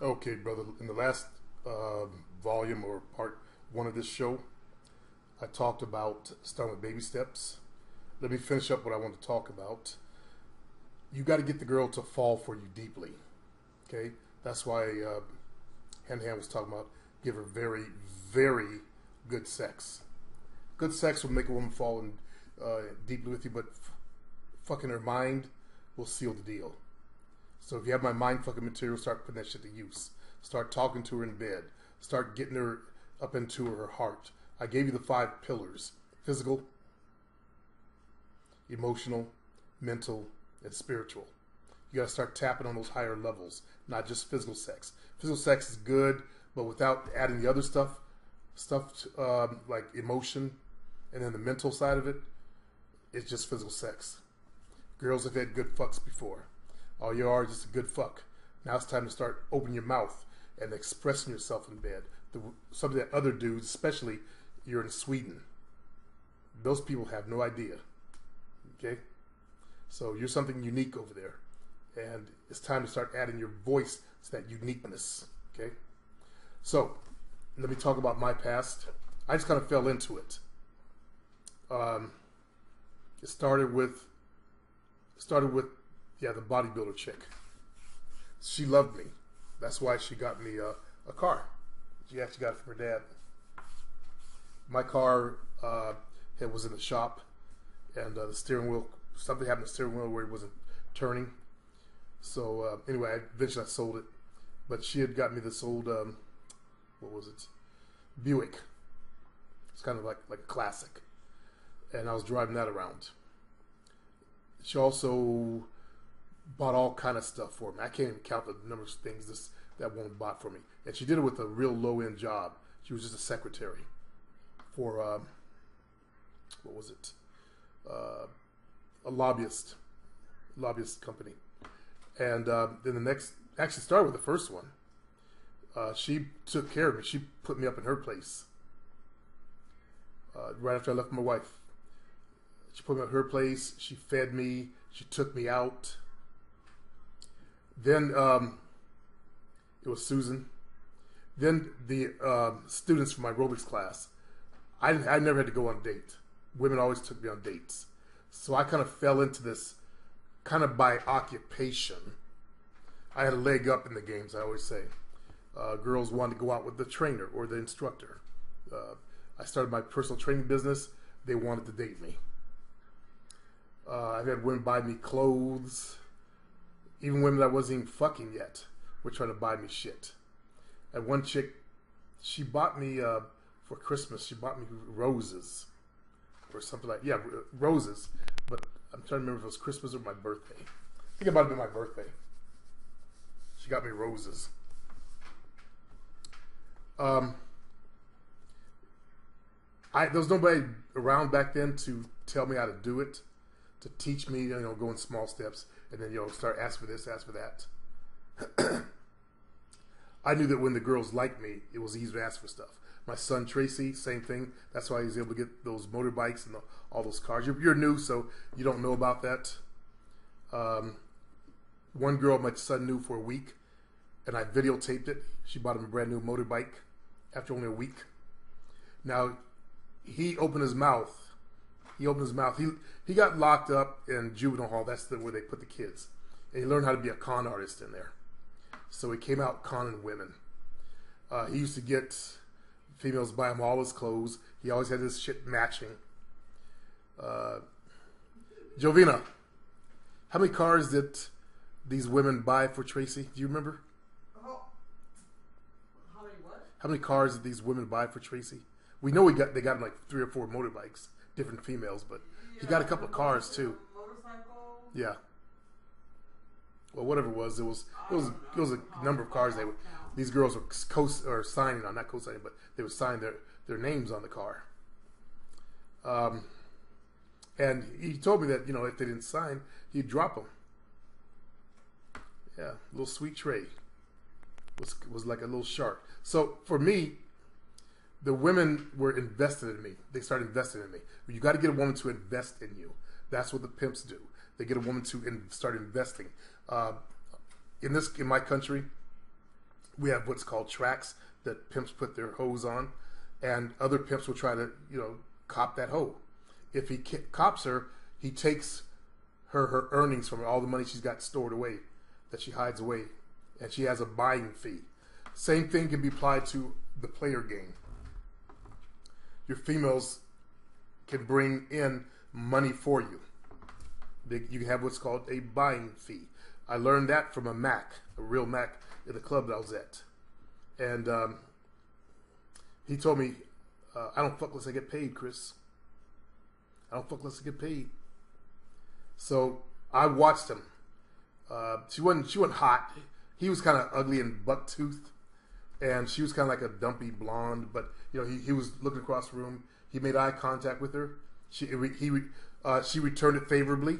Okay, brother. In the last volume or part one of this show, I talked about starting with baby steps. Let me finish up what I want to talk about. You got to get the girl to fall for you deeply. Okay, that's why Hand Hand was talking about give her very, very good sex. Good sex will make a woman fall in deeply with you, but fucking her mind will seal the deal. So if you have my mind fucking material, start putting that shit to use. Start talking to her in bed. Start getting her up into her heart. I gave you the 5 pillars: physical, emotional, mental, and spiritual. You got to start tapping on those higher levels, not just physical sex. Physical sex is good, but without adding the other stuff like emotion, and then the mental side of it, it's just physical sex. Girls have had good fucks before. All you are is just a good fuck. Now it's time to start opening your mouth and expressing yourself in bed. Some of the other dudes, especially you're in Sweden, those people have no idea. Okay? So you're something unique over there. And it's time to start adding your voice to that uniqueness. Okay? So, let me talk about my past. I just kind of fell into it. It started with the bodybuilder chick. She loved me. That's why she got me a car. She actually got it from her dad. My car it was in the shop, and the steering wheel, something happened to the steering wheel where it wasn't turning. So anyway, eventually I sold it. But she had got me this old, what was it? Buick. It's kind of like a classic. And I was driving that around. She also bought all kind of stuff for me. I can't even count the number of things that woman bought for me. And she did it with a real low-end job. She was just a secretary for, what was it? A lobbyist company. And then the next, actually started with the first one. She took care of me. She put me up in her place. Right after I left my wife. She put me at her place. She fed me. She took me out. Then it was Susan. Then the students from my aerobics class. I never had to go on a date. Women always took me on dates. So I kind of fell into this kind of by occupation. I had a leg up in the games, I always say. Girls wanted to go out with the trainer or the instructor. I started my personal training business. They wanted to date me. I've had women buy me clothes. Even women that I wasn't even fucking yet were trying to buy me shit. And one chick, she bought me, for Christmas, she bought me roses. Or something like, yeah, roses. But I'm trying to remember if it was Christmas or my birthday. I think it might have been my birthday. She got me roses. There was nobody around back then to tell me how to do it, to teach me, go in small steps, and then, start ask for this, ask for that. I knew that when the girls liked me, it was easy to ask for stuff. My son Tracy, same thing. That's why he's able to get those motorbikes and all those cars. You're new, so you don't know about that. One girl my son knew for a week, and I videotaped it. She bought him a brand new motorbike after only a week. Now, he opened his mouth. He got locked up in juvenile hall. That's where they put the kids. And he learned how to be a con artist in there. So he came out conning women. He used to get females buy him all his clothes. He always had this shit matching. Jovina, how many cars did these women buy for Tracy? Do you remember? Oh, how many what? How many cars did these women buy for Tracy? We know they got him like 3 or 4 motorbikes, different females, but he got a couple of cars too. Motorcycle. Yeah. Well, whatever it was a number of cars these girls were signing on, not co-signing, but they would sign their names on the car. And he told me that, if they didn't sign, he'd drop them. Yeah, little sweet Trey was like a little shark. So for me, the women were invested in me. They started investing in me. You got to get a woman to invest in you. That's what the pimps do. They get a woman to start investing. In my country, we have what's called tracks that pimps put their hoes on, and other pimps will try to, cop that hoe. If he cops her, he takes her earnings from all the money she's got stored away, that she hides away, and she has a buying fee. Same thing can be applied to the player game. Your females can bring in money for you. You can have what's called a buying fee. I learned that from a mack, a real mack, in the club that I was at. And he told me, I don't fuck unless I get paid, Chris. I don't fuck unless I get paid. So I watched him. She wasn't hot. He was kind of ugly and buck-toothed. And she was kind of like a dumpy blonde. But, he was looking across the room. He made eye contact with her. She returned it favorably.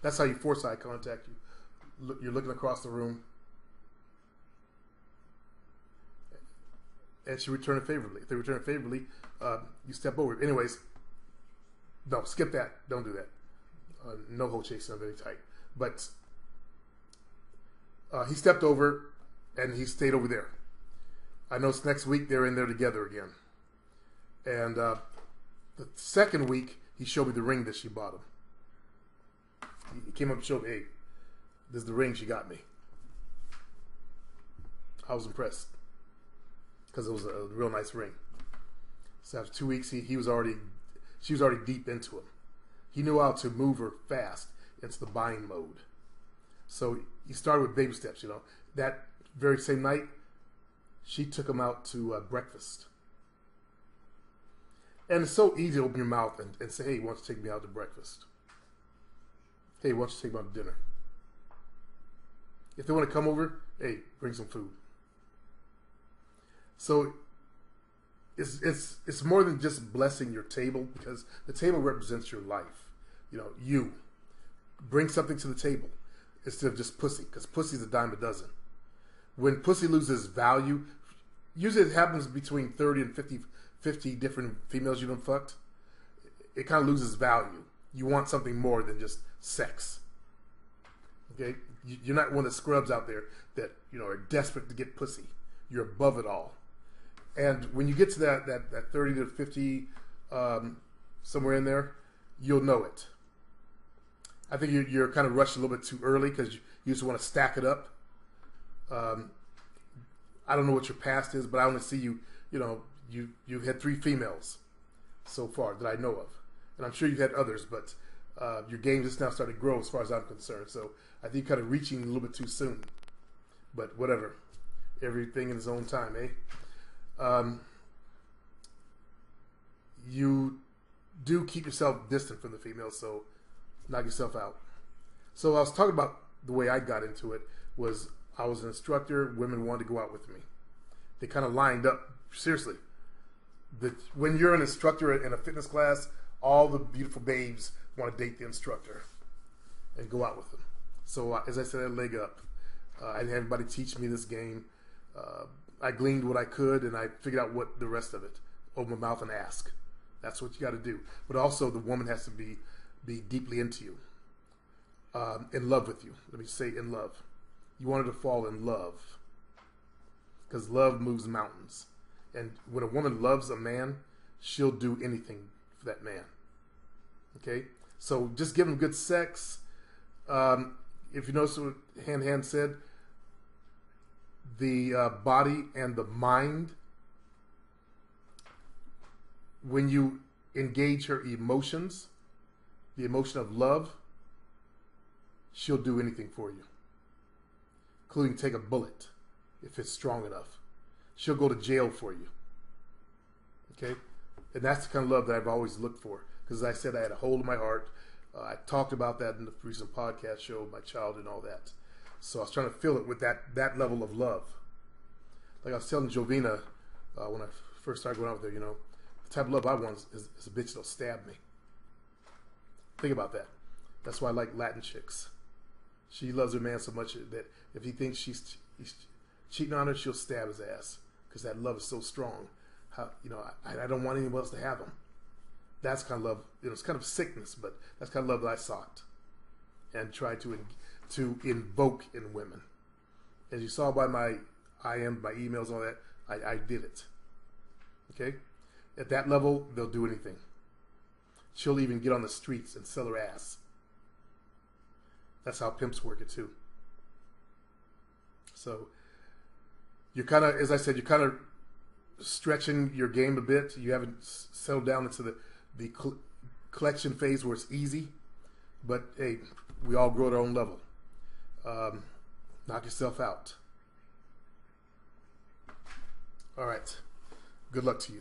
That's how you force eye contact. You're looking across the room. And she returned it favorably. If they return it favorably, you step over it. Anyways, no, skip that. Don't do that. No hoe chasing of any type. But he stepped over, and he stayed over there. I know next week they're in there together again. And the second week, he showed me the ring that she bought him. He came up and showed me, hey, this is the ring she got me. I was impressed because it was a real nice ring. So after 2 weeks, she was already deep into him. He knew how to move her fast into the buying mode. So he started with baby steps. That very same night, she took him out to breakfast. And it's so easy to open your mouth and say, hey, why don't you take me out to breakfast? Hey, why don't you take me out to dinner? If they want to come over, hey, bring some food. So it's more than just blessing your table, because the table represents your life. You bring something to the table instead of just pussy, because pussy's a dime a dozen. When pussy loses value, usually it happens between 30 and 50 different females you've been fucked. It kind of loses value. You want something more than just sex. Okay? You're not one of the scrubs out there that, are desperate to get pussy. You're above it all. And when you get to that 30 to 50, somewhere in there, you'll know it. I think you're kind of rushed a little bit too early because you just want to stack it up. I don't know what your past is, but I only see you had 3 females so far that I know of. And I'm sure you've had others, but your game just now started to grow as far as I'm concerned. So I think you're kind of reaching a little bit too soon. But whatever. Everything in its own time, eh? You do keep yourself distant from the females, so knock yourself out. So I was talking about the way I got into it was I was an instructor. Women wanted to go out with me. They kind of lined up. Seriously. When you're an instructor in a fitness class, all the beautiful babes want to date the instructor and go out with them. So as I said, I had a leg up. I didn't have anybody teach me this game. I gleaned what I could, and I figured out what the rest of it. Open my mouth and ask. That's what you got to do. But also, the woman has to be deeply into you, in love with you. Let me say in love. You want her to fall in love, because love moves mountains. And when a woman loves a man, she'll do anything for that man. Okay? So just give him good sex. If you notice what Han said, the body and the mind, when you engage her emotions, the emotion of love, she'll do anything for you, including take a bullet if it's strong enough. She'll go to jail for you. Okay? And that's the kind of love that I've always looked for. Because as I said, I had a hole in my heart. I talked about that in the recent podcast show, my child and all that. So I was trying to fill it with that level of love. Like I was telling Jovina when I first started going out with her, the type of love I want is a bitch that'll stab me. Think about that. That's why I like Latin chicks. She loves her man so much that if he thinks he's cheating on her, she'll stab his ass. Because that love is so strong. I don't want anyone else to have him. That's kind of love. It's kind of sickness, but that's kind of love that I sought and tried to invoke in women. As you saw by my I am, my emails, all that. I did it. Okay? At that level, they'll do anything. She'll even get on the streets and sell her ass. That's how pimps work it too. So you're kind of, as I said, you're kind of stretching your game a bit. You haven't settled down into the collection phase where it's easy. But hey, we all grow at our own level. Knock yourself out. All right. Good luck to you.